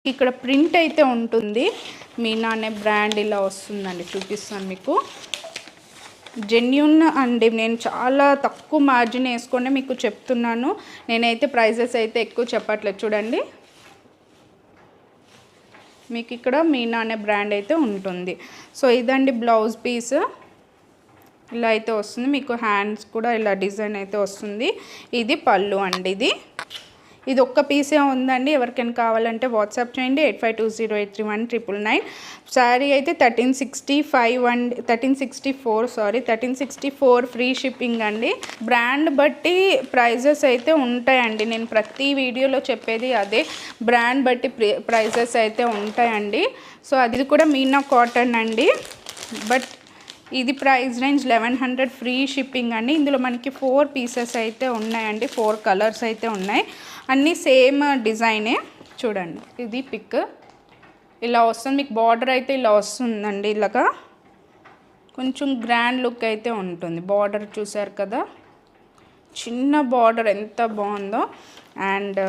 ఇక్కడ ప్రింట్ అయితే ఉంటుంది. మీనా అనే బ్రాండ్ ఇలా వస్తుందండి. చూపిస్తాను మీకు. జెన్యూన్ అండి. నేను చాలా తక్కువ మార్జిన్ వేసుకొని మీకు చెప్తున్నాను. నేనైతే ప్రైజెస్ అయితే ఎక్కువ చెప్పట్లేదు. చూడండి, మీకు ఇక్కడ మీనా అనే బ్రాండ్ అయితే ఉంటుంది. సో ఇదండి బ్లౌజ్ పీస్. ఇలా అయితే వస్తుంది. మీకు హ్యాండ్స్ కూడా ఇలా డిజైన్ అయితే వస్తుంది. ఇది పళ్ళు అండి. ఇది ఒక్క పీసే ఉందండి. ఎవరికైనా కావాలంటే వాట్సాప్ చేయండి 8520831999. శారీ అయితే 1364 ఫ్రీ షిప్పింగ్ అండి. బ్రాండ్ బట్టి ప్రైజెస్ అయితే ఉంటాయండి. నేను ప్రతి వీడియోలో చెప్పేది అదే, బ్రాండ్ బట్టి ప్రైజెస్ అయితే ఉంటాయండి. సో అది కూడా మీనా కాటన్ అండి. బట్ ఇది ప్రైస్ రేంజ్ 1100 ఫ్రీ షిప్పింగ్ అండి. ఇందులో మనకి 4 పీసెస్ అయితే ఉన్నాయండి. 4 కలర్స్ అయితే ఉన్నాయి. అన్నీ సేమ్ డిజైనే. చూడండి, ఇది పిక్ ఇలా వస్తుంది. మీకు బార్డర్ అయితే ఇలా వస్తుందండి. ఇలాగా కొంచెం గ్రాండ్ లుక్ అయితే ఉంటుంది. బార్డర్ చూసారు కదా, చిన్న బార్డర్ ఎంత బాగుందో. అండ్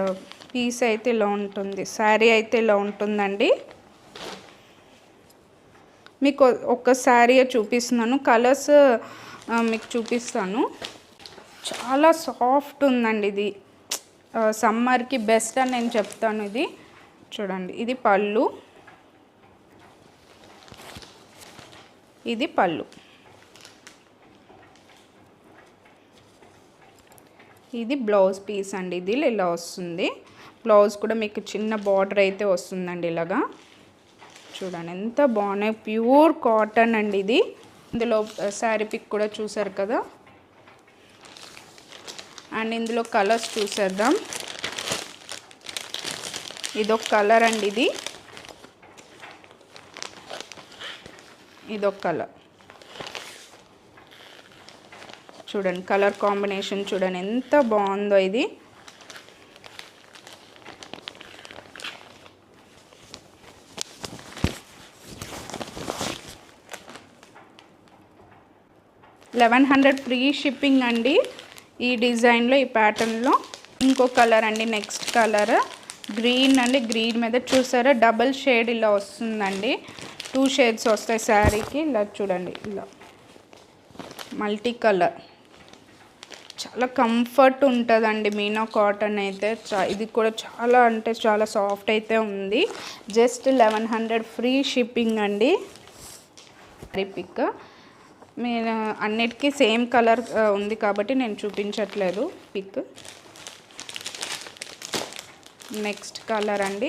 పీస్ అయితే ఇలా ఉంటుంది. శారీ అయితే ఇలా ఉంటుందండి. మీకు ఒక శారీ చూపిస్తున్నాను. కలర్స్ మీకు చూపిస్తాను. చాలా సాఫ్ట్ ఉందండి. ఇది సమ్మర్కి బెస్ట్ అని నేను చెప్తాను. ఇది చూడండి, ఇది పళ్ళు. ఇది పళ్ళు. ఇది బ్లౌజ్ పీస్ అండి. ఇది ఇలా వస్తుంది. బ్లౌజ్ కూడా మీకు చిన్న బార్డర్ అయితే వస్తుందండి. ఇలాగా చూడండి ఎంత బాగున్నాయి. ప్యూర్ కాటన్ అండి ఇది. ఇందులో శారీ పిక్ కూడా చూసారు కదా. అండ్ ఇందులో కలర్స్ చూసేద్దాం. ఇదొక కలర్ అండి. ఇదొక కలర్. చూడండి, కలర్ కాంబినేషన్ చూడండి ఎంత బాగుందో. ఇది $1100 ఫ్రీ షిప్పింగ్ అండి. ఈ డిజైన్లో, ఈ ప్యాటర్న్లో. ఇంకో కలర్ అండి. నెక్స్ట్ కలర్ గ్రీన్ అండి. గ్రీన్ మీద చూసారా డబల్ షేడ్ ఇలా వస్తుందండి. 2 షేడ్స్ వస్తాయి శారీకి. ఇలా చూడండి, ఇలా మల్టీ కలర్. చాలా కంఫర్ట్ ఉంటుందండి మీనా కాటన్ అయితే. ఇది కూడా చాలా అంటే చాలా సాఫ్ట్ అయితే ఉంది. జస్ట్ 1100 ఫ్రీ షిప్పింగ్ అండి. పిక్ నేను అన్నిటికీ సేమ్ కలర్ ఉంది కాబట్టి నేను చూపించట్లేదు పిక్. నెక్స్ట్ కలర్ అండి.